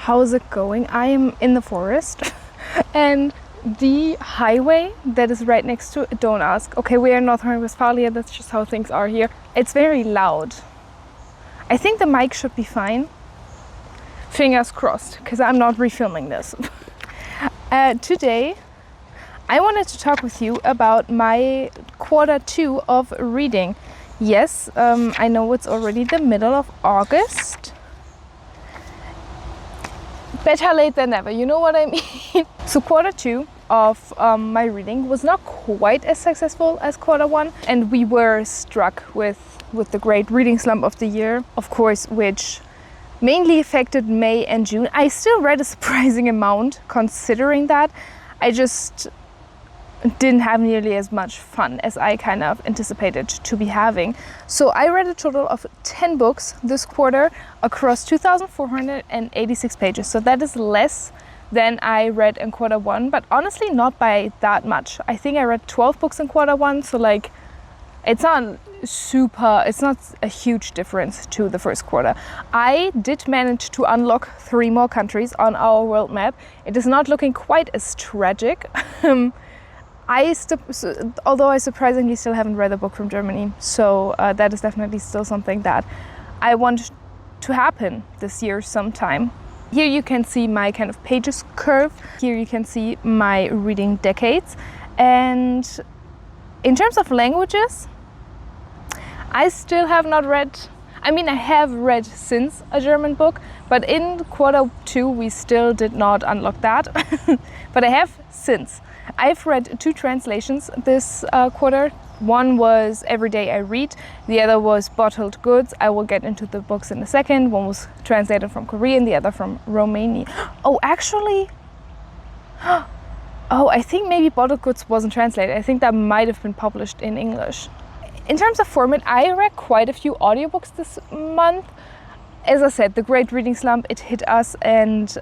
how's it going? I am in the forest and the highway that is right next to it, don't ask. Okay, we are in North Rhine-Westphalia, that's just how things are here. It's very loud. I think the mic should be fine. Fingers crossed, because I'm not refilming this. Today, I wanted to talk with you about my Q2 of reading. Yes, I know it's already the middle of August. Better late than never, you know what I mean? So Q2 of my reading was not quite as successful as Q1, and we were struck with the great reading slump of the year, of course, which mainly affected May and June. I still read a surprising amount considering that. I just didn't have nearly as much fun as I kind of anticipated to be having. So I read a total of 10 books this quarter across 2,486 pages. So that is less than I read in Q1, but honestly not by that much. I think I read 12 books in Q1, so like it's not a huge difference to the first quarter. I did manage to unlock 3 more countries on our world map. It is not looking quite as tragic. Although I surprisingly still haven't read a book from Germany, so that is definitely still something that I want to happen this year sometime. Here you can see my kind of pages curve. Here you can see my reading decades. And in terms of languages, I still have not read, I have read since a German book, but in Q2 we still did not unlock that. But I have since. I've read 2 translations this quarter. One was Every Day I Read, the other was Bottled Goods. I will get into the books in a second. One was translated from Korean, the other from Romania. Oh, actually, I think maybe Bottled Goods wasn't translated. I think that might have been published in English. In terms of format, I read quite a few audiobooks this month. As I said, the great reading slump, it hit us, and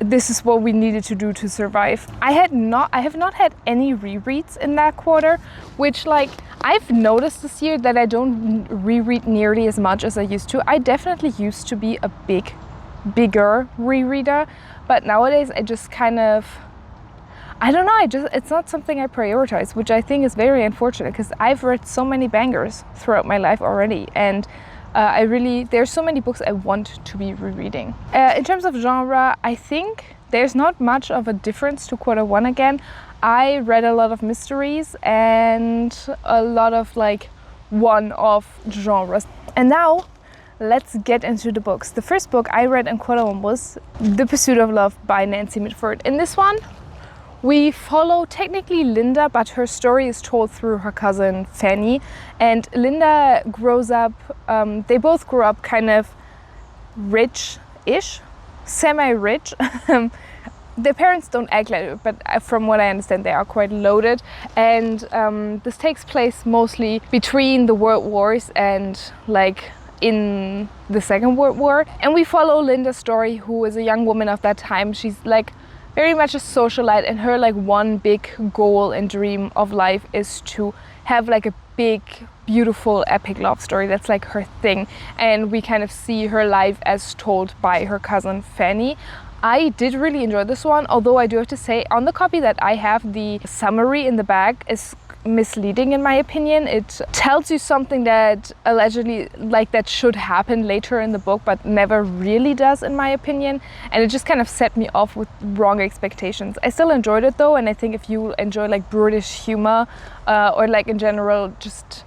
this is what we needed to do to survive. I have not had any rereads in that quarter, which I've noticed this year that I don't reread nearly as much as I used to. I definitely used to be a bigger rereader, but nowadays I just kind of, I don't know, it's not something I prioritize, which I think is very unfortunate because I've read so many bangers throughout my life already, and there's so many books I want to be rereading. In terms of genre, I think there's not much of a difference to Q1 again. I read a lot of mysteries and a lot of one-off genres. And now let's get into the books. The first book I read in Q1 was The Pursuit of Love by Nancy Mitford. In this one, we follow technically Linda, but her story is told through her cousin Fanny. And Linda grows up, they both grow up kind of rich-ish, semi-rich. Their parents don't act like it, but from what I understand, they are quite loaded. And this takes place mostly between the world wars and in the Second World War. And we follow Linda's story, who is a young woman of that time. She's very much a socialite, and her one big goal and dream of life is to have a big, beautiful, epic love story. That's her thing. And we kind of see her life as told by her cousin Fanny. I did really enjoy this one, although I do have to say, on the copy that I have, the summary in the back is misleading in my opinion. It tells you something that allegedly that should happen later in the book, but never really does in my opinion, and it just kind of set me off with wrong expectations. I still enjoyed it though, and I think if you enjoy British humor or in general just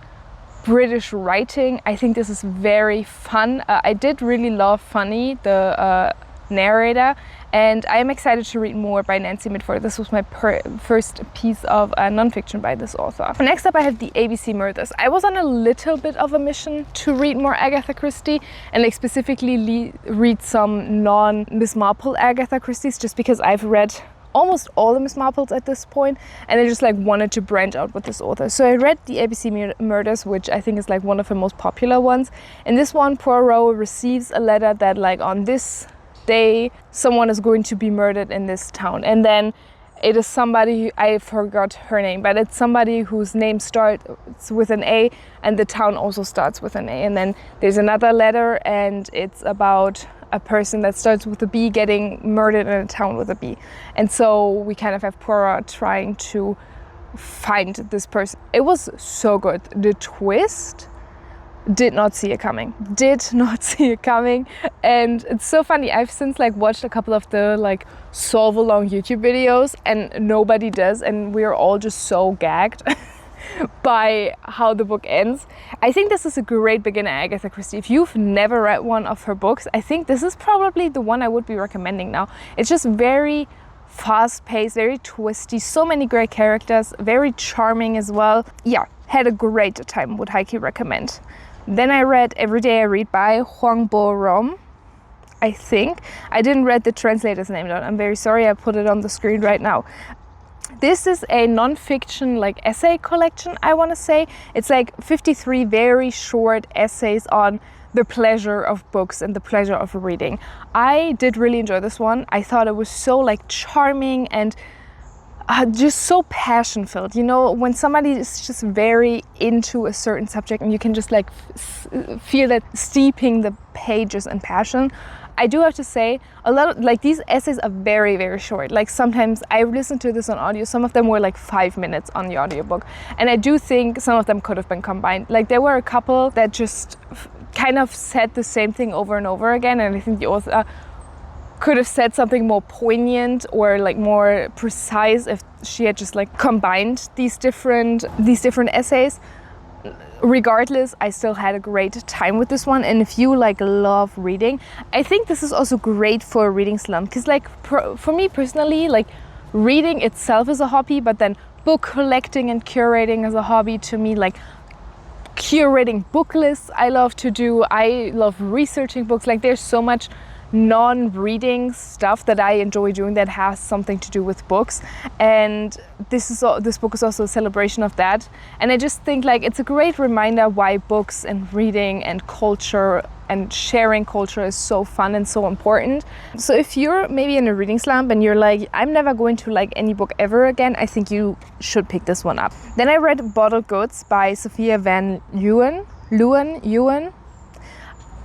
British writing, I think this is very fun. I did really love Funny, the narrator, and I am excited to read more by Nancy Mitford. This was my first piece of nonfiction by this author. Next up I have the ABC Murders. I was on a little bit of a mission to read more Agatha Christie, and specifically read some non-Miss Marple Agatha Christies, just because I've read almost all the Miss Marples at this point, and I just wanted to branch out with this author. So I read the ABC Murders, which I think is one of the most popular ones. In this one, Poirot receives a letter that on this day someone is going to be murdered in this town, and then it is somebody, I forgot her name, but it's somebody whose name starts with an A and the town also starts with an A. And then there's another letter, and it's about a person that starts with a B getting murdered in a town with a B. And so we kind of have Poirot trying to find this person. It was so good. The twist, did not see it coming. And it's so funny. I've since like watched a couple of the like solve along YouTube videos, and nobody does, and we're all just so gagged by how the book ends. I think this is a great beginner Agatha Christie. If you've never read one of her books, I think this is probably the one I would be recommending now. It's just very fast-paced, very twisty, so many great characters, very charming as well. Yeah, had a great time, would highly recommend. Then I read Every Day I Read by Hwang Bo-Reum, I think. I didn't read the translator's name down. I'm very sorry, I put it on the screen right now. This is a non-fiction like essay collection, I want to say. It's like 53 very short essays on the pleasure of books and the pleasure of reading. I did really enjoy this one. I thought it was so like charming and just so passion filled. You know, when somebody is just very into a certain subject and you can just like feel that steeping the pages in passion. I do have to say, a lot of like these essays are very, very short. Like sometimes I listened to this on audio, some of them were like 5 minutes on the audiobook. And I do think some of them could have been combined. Like there were a couple that just kind of said the same thing over and over again. And I think the author could have said something more poignant or like more precise if she had just like combined these different essays. Regardless, I still had a great time with this one, and if you like love reading, I think this is also great for a reading slump, because like for me personally, like reading itself is a hobby, but then book collecting and curating is a hobby to me. Like curating book lists I love to do. I love researching books. Like there's so much non-reading stuff that I enjoy doing that has something to do with books, and this book is also a celebration of that. And I just think like it's a great reminder why books and reading and culture and sharing culture is so fun and so important. So if you're maybe in a reading slump and you're like, I'm never going to like any book ever again, I think you should pick this one up. Then I read Bottled Goods by Sophie van Llewyn.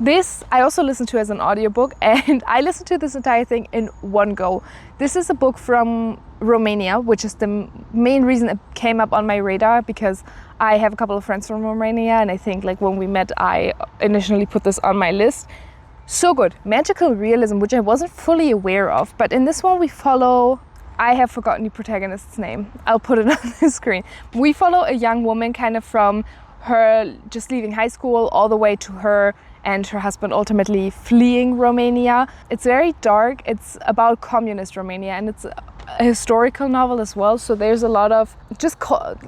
This I also listened to as an audiobook, and I listened to this entire thing in one go. This is a book from Romania, which is the main reason it came up on my radar, because I have a couple of friends from Romania, and I think like when we met I initially put this on my list. So good. Magical realism, which I wasn't fully aware of, but in this one we follow, I have forgotten the protagonist's name. I'll put it on the screen. We follow a young woman kind of from her just leaving high school all the way to her and her husband ultimately fleeing Romania. It's very dark. It's about communist Romania, and it's a historical novel as well. So there's a lot of just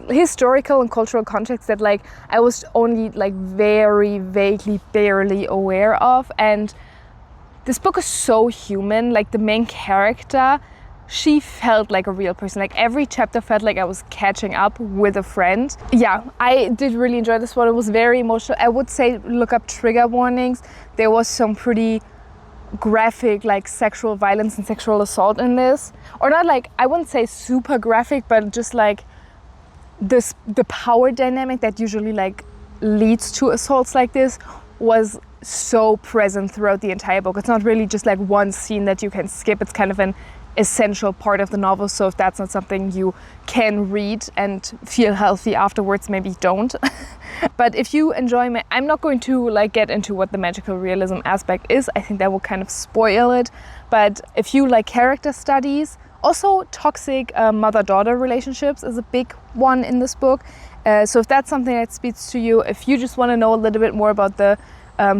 historical and cultural context that like I was only like very vaguely, barely aware of. And this book is so human. Like the main character, she felt like a real person. Like every chapter felt like I was catching up with a friend. Yeah, I did really enjoy this one. It was very emotional. I would say look up trigger warnings. There was some pretty graphic like sexual violence and sexual assault in this. Or not like, I wouldn't say super graphic, but just like the power dynamic that usually like leads to assaults like this was so present throughout the entire book. It's not really just like one scene that you can skip. It's kind of an essential part of the novel, so if that's not something you can read and feel healthy afterwards, maybe don't. But if you enjoy I'm not going to like get into what the magical realism aspect is. I think that will kind of spoil it. But if you like character studies, also toxic mother-daughter relationships is a big one in this book. So if that's something that speaks to you, if you just want to know a little bit more about the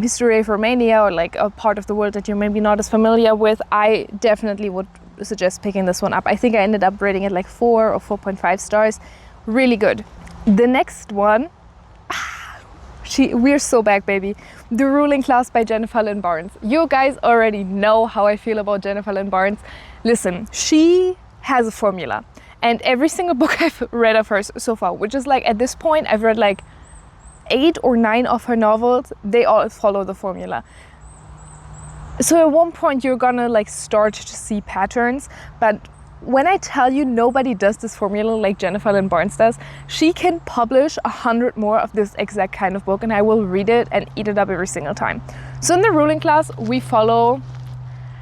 history of Romania, or like a part of the world that you're maybe not as familiar with, I definitely would suggest picking this one up. I think I ended up rating it like 4 or 4.5 stars. Really good. The next one, we're so back, baby. The Ruling Class by Jennifer Lynn Barnes. You guys already know how I feel about Jennifer Lynn Barnes. Listen, she has a formula, and every single book I've read of hers so far, which is like at this point I've read like 8 or 9 of her novels, they all follow the formula. So at one point you're gonna like start to see patterns, but When I tell you nobody does this formula like Jennifer Lynn Barnes does, she can publish 100 more of this exact kind of book and I will read it and eat it up every single time. So in the ruling class, we follow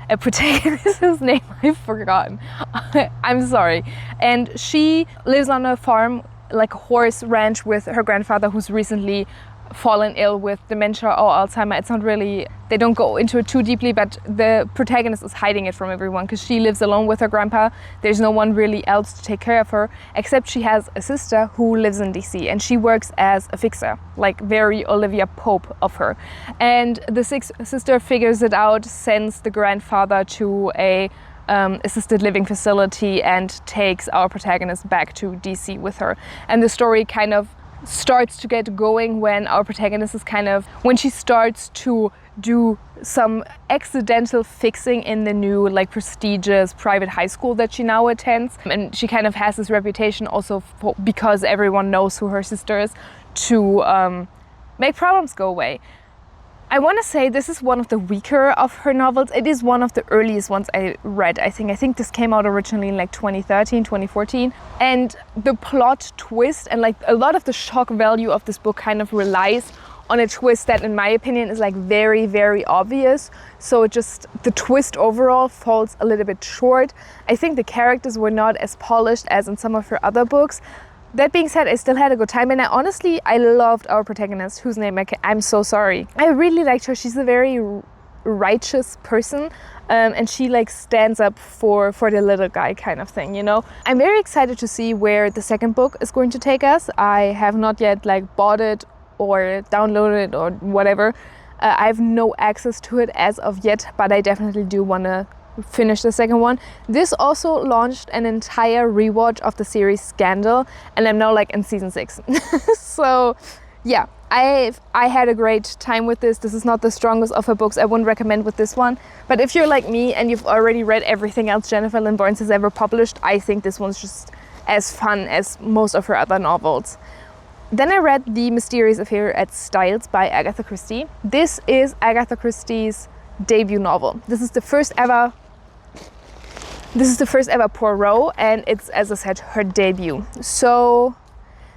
a protagonist whose name I've forgotten. I'm sorry. And she lives on a farm, like a horse ranch, with her grandfather who's recently fallen ill with dementia or Alzheimer. It's not really, they don't go into it too deeply, but the protagonist is hiding it from everyone because she lives alone with her grandpa. There's no one really else to take care of her, except she has a sister who lives in DC and she works as a fixer, like very Olivia Pope of her. And the sister figures it out, sends the grandfather to a assisted living facility and takes our protagonist back to DC with her. And the story kind of starts to get going when our protagonist is when she starts to do some accidental fixing in the new like prestigious private high school that she now attends, and she kind of has this reputation also because everyone knows who her sister is, to make problems go away. I want to say this is one of the weaker of her novels. It is one of the earliest ones I read, I think this came out originally in like 2013, 2014. And the plot twist and like a lot of the shock value of this book kind of relies on a twist that in my opinion is like very, very obvious. So just the twist overall falls a little bit short. I think the characters were not as polished as in some of her other books. That being said, I still had a good time, and I loved our protagonist, whose name I'm so sorry. I really liked her. She's a very righteous person, and she like stands up for the little guy kind of thing, you know. I'm very excited to see where the second book is going to take us. I have not yet like bought it or downloaded it or whatever. I have no access to it as of yet, but I definitely do want to finish the second one. This also launched an entire rewatch of the series Scandal, and I'm now like in season 6. So yeah, I had a great time with this. This is not the strongest of her books. I wouldn't recommend with this one, but if you're like me and you've already read everything else Jennifer Lynn Barnes has ever published, I think this one's just as fun as most of her other novels. Then I read The Mysterious Affair at Styles by Agatha Christie. This is Agatha Christie's debut novel. This is the first ever Poirot, and it's, as I said, her debut. So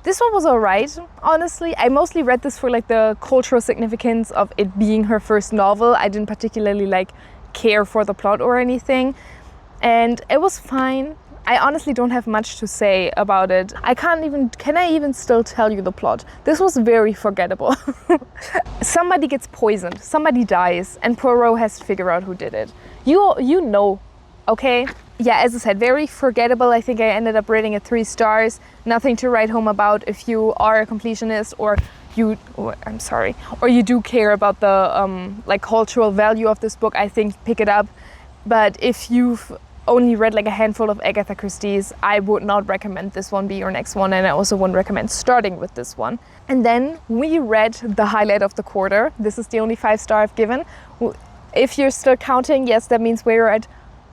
this one was alright, honestly. I mostly read this for like the cultural significance of it being her first novel. I didn't particularly like care for the plot or anything, and it was fine. I honestly don't have much to say about it. Can I even still tell you the plot? This was very forgettable. Somebody gets poisoned, somebody dies, and Poirot has to figure out who did it. You know, okay? Yeah, as I said, very forgettable. I think I ended up rating it 3 stars. Nothing to write home about if you are a completionist or you do care about the like cultural value of this book. I think pick it up. But if you've only read like a handful of Agatha Christie's, I would not recommend this one be your next one, and I also wouldn't recommend starting with this one. And then we read the highlight of the quarter. This is the only 5-star I've given. If you're still counting, yes, that means we're at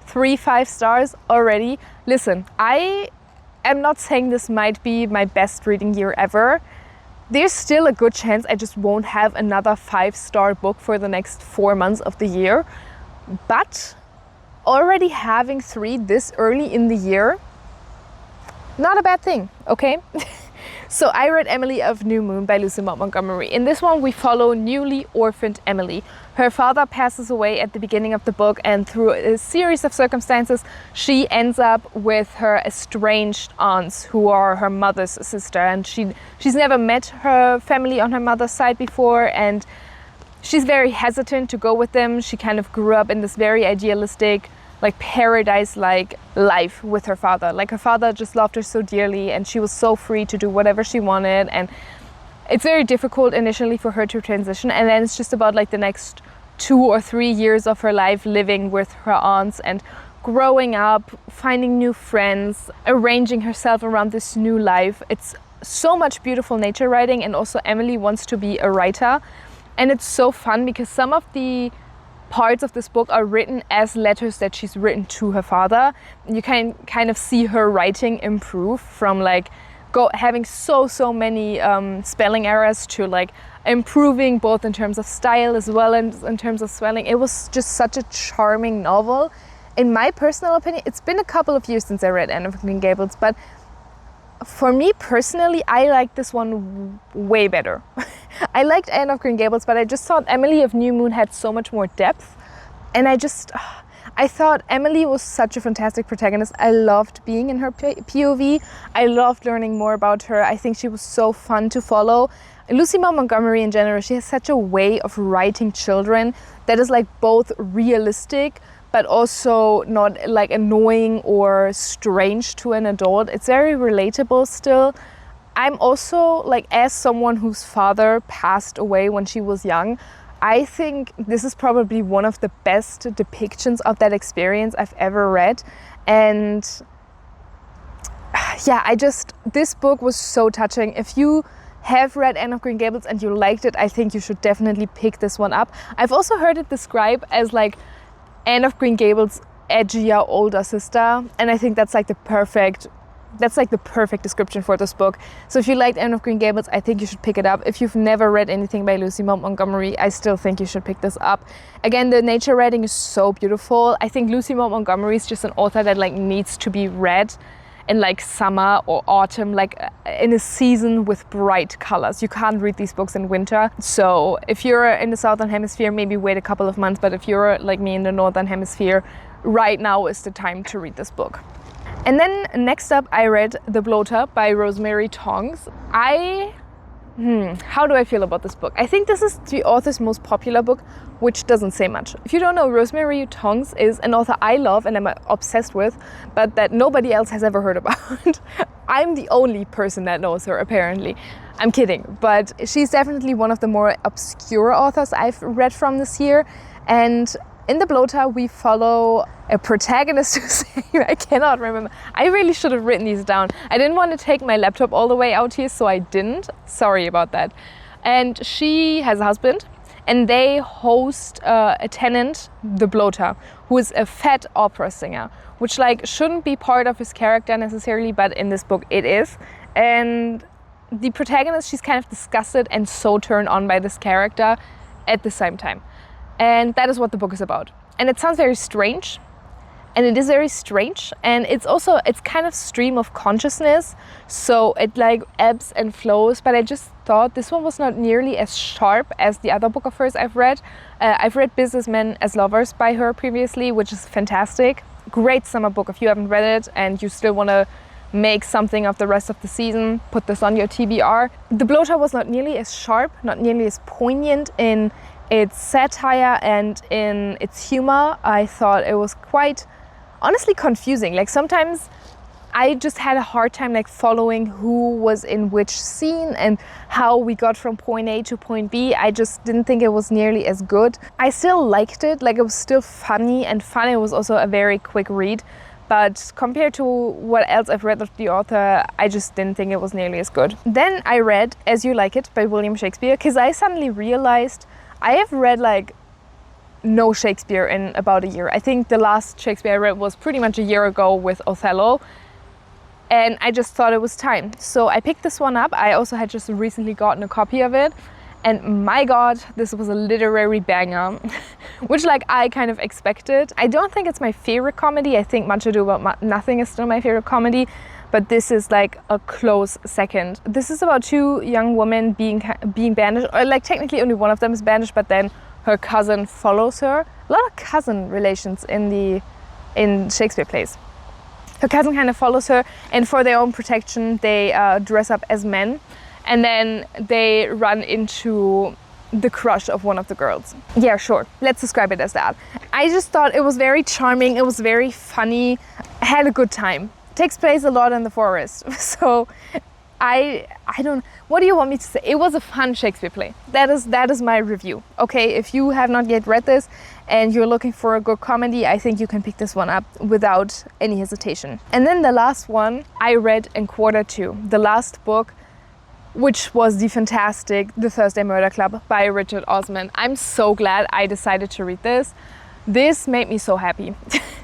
3 5-stars already. Listen, I am not saying this might be my best reading year ever. There's still a good chance I just won't have another 5-star book for the next 4 months of the year. But already having 3 this early in the year, not a bad thing, okay? So I read Emily of New Moon by Lucy Maud Montgomery. In this one we follow newly orphaned Emily. Her father passes away at the beginning of the book, and through a series of circumstances she ends up with her estranged aunts, who are her mother's sister, and she's never met her family on her mother's side before, and she's very hesitant to go with them. She kind of grew up in this very idealistic, like paradise-like life with her father. Like her father just loved her so dearly, and she was so free to do whatever she wanted, and it's very difficult initially for her to transition, and then it's just about like the next 2 or 3 years of her life living with her aunts and growing up, finding new friends, arranging herself around this new life. It's so much beautiful nature writing, and also Emily wants to be a writer, and it's so fun because some of the parts of this book are written as letters that she's written to her father. You can kind of see her writing improve from like having so many spelling errors to like improving both in terms of style as well as in terms of spelling. It was just such a charming novel, in my personal opinion, it's been a couple of years since I read Anne of Green Gables, but for me personally, I like this one way better. I liked Anne of Green Gables, but I just thought Emily of New Moon had so much more depth. And I thought Emily was such a fantastic protagonist. I loved being in her POV. I loved learning more about her. I think she was so fun to follow. Lucy Maud Montgomery in general, she has such a way of writing children that is like both realistic, but also not like annoying or strange to an adult. It's very relatable still. I'm also like, as someone whose father passed away when she was young, I think this is probably one of the best depictions of that experience I've ever read. And yeah, this book was so touching. If you have read Anne of Green Gables and you liked it, I think you should definitely pick this one up. I've also heard it described as like Anne of Green Gables' edgier older sister, and I think that's like the perfect description for this book. So if you liked Anne of Green Gables, I think you should pick it up. If you've never read anything by Lucy Maud Montgomery, I still think you should pick this up. Again, the nature writing is so beautiful. I think Lucy Maud Montgomery is just an author that like needs to be read in like summer or autumn, like in a season with bright colors. You can't read these books in winter. So if you're in the Southern Hemisphere, maybe wait a couple of months. But if you're like me in the Northern Hemisphere, right now is the time to read this book. And then next up, I read The Bloater by Rosemary Tonks. How do I feel about this book? I think this is the author's most popular book, which doesn't say much. If you don't know, Rosemary Tonks is an author I love and I'm obsessed with, but that nobody else has ever heard about. I'm the only person that knows her, apparently. I'm kidding, but she's definitely one of the more obscure authors I've read from this year. And in The Bloater, we follow a protagonist whose name I cannot remember. I really should have written these down. I didn't want to take my laptop all the way out here, so I didn't. Sorry about that. And she has a husband, and they host a tenant, the Bloater, who is a fat opera singer, which like shouldn't be part of his character necessarily, but in this book it is. And the protagonist, she's kind of disgusted and so turned on by this character at the same time. And that is what the book is about. And it sounds very strange, and it is very strange, and it's kind of stream of consciousness, so it like ebbs and flows. But I just thought this one was not nearly as sharp as the other book of hers I've read. I've read Businessmen as Lovers by her previously, which is fantastic. Great summer book. If you haven't read it and you still want to make something of the rest of the season, put this on your TBR. The Bloater was not nearly as sharp, not nearly as poignant in its satire and in its humor. I thought it was quite honestly confusing. Like sometimes I just had a hard time like following who was in which scene and how we got from point A to point B. I just didn't think it was nearly as good. I still liked it, like it was still funny and fun. It was also a very quick read, but compared to what else I've read of the author, I just didn't think it was nearly as good. Then I read As You Like It by William Shakespeare, because I suddenly realized I have read like no Shakespeare in about a year. I think the last Shakespeare I read was pretty much a year ago with Othello, and I just thought it was time. So I picked this one up. I also had just recently gotten a copy of it, and my God, this was a literary banger, which like I kind of expected. I don't think it's my favorite comedy. I think Much Ado About Nothing is still my favorite comedy, but this is like a close second. This is about two young women being banished, or like technically only one of them is banished, but then her cousin follows her. A lot of cousin relations in Shakespeare plays. Her cousin kind of follows her, and for their own protection, they dress up as men, and then they run into the crush of one of the girls. Yeah, sure. Let's describe it as that. I just thought it was very charming. It was very funny. I had a good time. Takes place a lot in the forest, so I don't, what do you want me to say? It was a fun Shakespeare play. That is my review. Okay, if you have not yet read this and you're looking for a good comedy, I think you can pick this one up without any hesitation. And then the last one I read in quarter two, the last book, which was the fantastic The Thursday Murder Club by Richard Osman. I'm so glad I decided to read this. This made me so happy.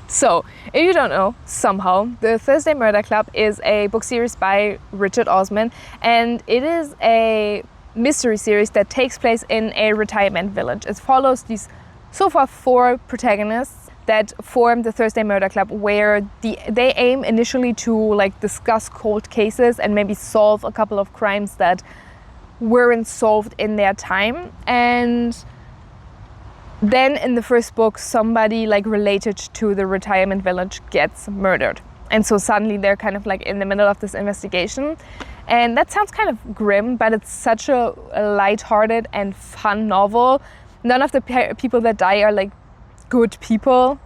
So, if you don't know, somehow, The Thursday Murder Club is a book series by Richard Osman, and it is a mystery series that takes place in a retirement village. It follows these, so far, 4 protagonists that form the Thursday Murder Club, where they aim initially to like discuss cold cases and maybe solve a couple of crimes that weren't solved in their time. And then in the first book, somebody like related to the retirement village gets murdered. And so suddenly they're kind of like in the middle of this investigation. And that sounds kind of grim, but it's such a lighthearted and fun novel. None of the people that die are like good people.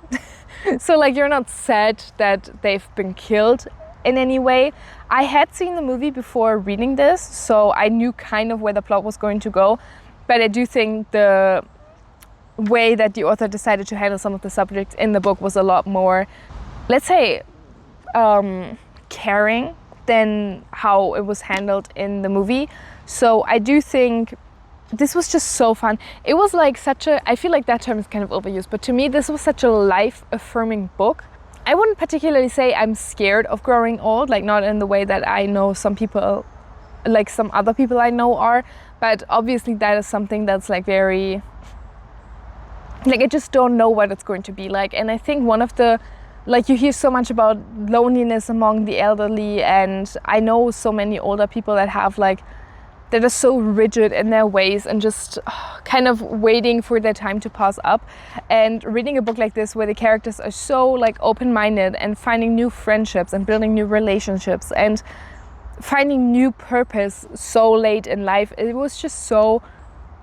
So like you're not sad that they've been killed in any way. I had seen the movie before reading this, so I knew kind of where the plot was going to go. But I do think the way that the author decided to handle some of the subjects in the book was a lot more, let's say, caring than how it was handled in the movie. So I do think this was just so fun. It was like I feel like that term is kind of overused, but to me this was such a life-affirming book. I wouldn't particularly say I'm scared of growing old, like not in the way that I know some people, like some other people I know are, but obviously that is something that's like very, like I just don't know what it's going to be like. And I think one of the, like you hear so much about loneliness among the elderly, and I know so many older people that have like, that are so rigid in their ways and just kind of waiting for their time to pass up. And reading a book like this where the characters are so like open-minded and finding new friendships and building new relationships and finding new purpose so late in life, it was just so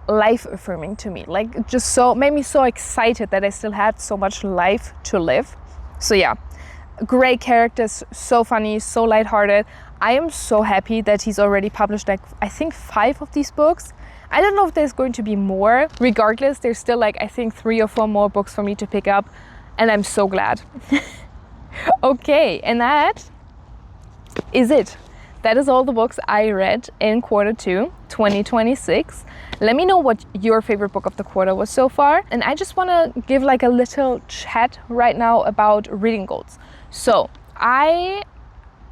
life-affirming to me. Like just so, made me so excited that I still had so much life to live. So yeah, great characters, so funny, so lighthearted. I am so happy that he's already published like I think 5 of these books. I don't know if there's going to be more. Regardless, there's still like I think 3 or 4 more books for me to pick up, and I'm so glad. Okay, and that is it. That is all the books I read in quarter 2, 2026. Let me know what your favorite book of the quarter was so far. And I just want to give like a little chat right now about reading goals. So I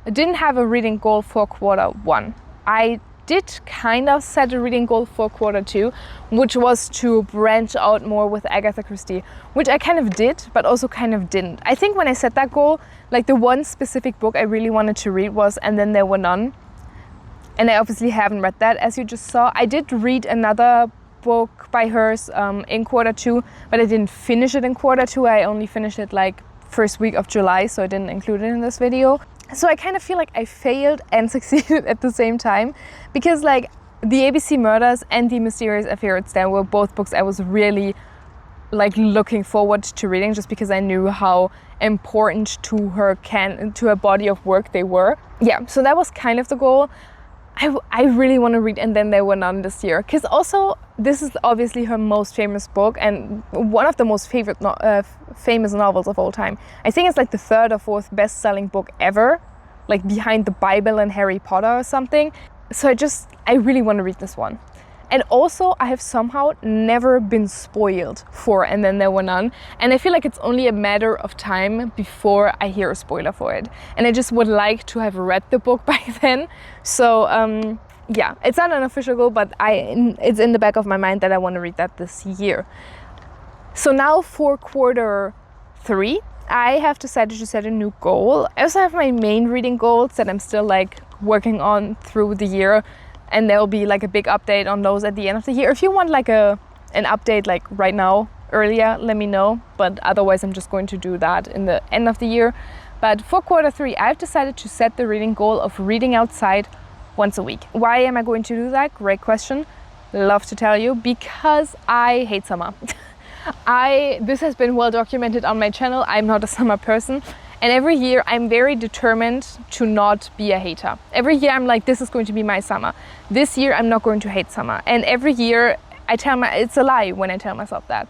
didn't have a reading goal for quarter 1. I did kind of set a reading goal for quarter 2, which was to branch out more with Agatha Christie, which I kind of did, but also kind of didn't. I think when I set that goal, like the one specific book I really wanted to read was And Then There Were None. And I obviously haven't read that, as you just saw. I did read another book by hers in quarter 2, but I didn't finish it in quarter 2. I only finished it like first week of July, so I didn't include it in this video. So I kind of feel like I failed and succeeded at the same time, because like The ABC Murders and The Mysterious Affair at Stan were both books I was really like looking forward to reading, just because I knew how important to her body of work they were. Yeah, so that was kind of the goal. I really want to read And Then There Were None this year, because also this is obviously her most famous book and one of the most famous novels of all time. I think it's like the 3rd or 4th best-selling book ever, like behind the Bible and Harry Potter or something. So I really want to read this one. And also I have somehow never been spoiled for And Then There Were None, and I feel like it's only a matter of time before I hear a spoiler for it, and I just would like to have read the book by then. So yeah, it's not an official goal, but it's in the back of my mind that I want to read that this year. So now for quarter 3, I have decided to set a new goal. I also have my main reading goals that I'm still like working on through the year, and there will be like a big update on those at the end of the year. If you want like an update like right now, earlier, let me know, but otherwise I'm just going to do that in the end of the year. But for quarter 3, I've decided to set the reading goal of reading outside once a week. Why am I going to do that? Great question. Love to tell you. Because I hate summer. This has been well documented on my channel. I'm not a summer person. And every year I'm very determined to not be a hater. Every year I'm like, this is going to be my summer. This year I'm not going to hate summer. And every year it's a lie when I tell myself that.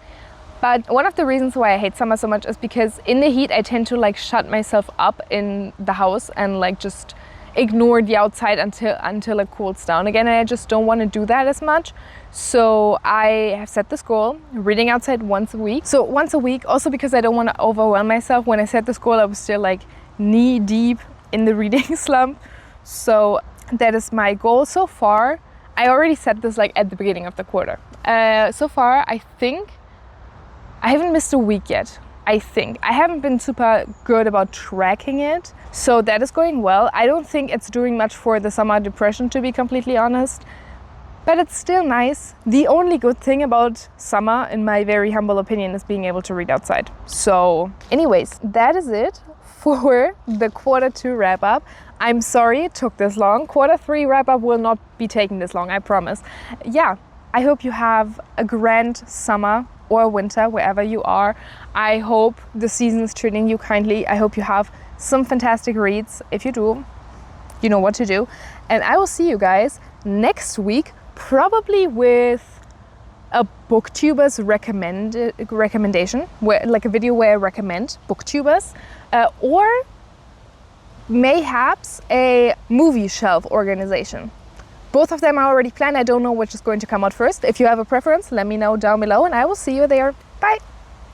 But one of the reasons why I hate summer so much is because in the heat I tend to like shut myself up in the house and like just ignore the outside until it cools down again, and I just don't want to do that as much. So I have set this goal, reading outside once a week. So once a week, also because I don't want to overwhelm myself. When I set this goal, I was still like knee deep in the reading slump. So that is my goal so far. I already set this like at the beginning of the quarter. So far, I think I haven't missed a week yet. I think. I haven't been super good about tracking it, so that is going well. I don't think it's doing much for the summer depression, to be completely honest, but it's still nice. The only good thing about summer, in my very humble opinion, is being able to read outside. So anyways, that is it for the Q2 wrap up. I'm sorry it took this long. Q3 wrap up will not be taking this long, I promise. Yeah, I hope you have a grand summer or winter, wherever you are. I hope the season is treating you kindly. I hope you have some fantastic reads. If you do, you know what to do. And I will see you guys next week, probably with a booktuber's recommendation, where, like a video where I recommend booktubers, or mayhaps a movie shelf organization. Both of them are already planned. I don't know which is going to come out first. If you have a preference, let me know down below and I will see you there. Bye!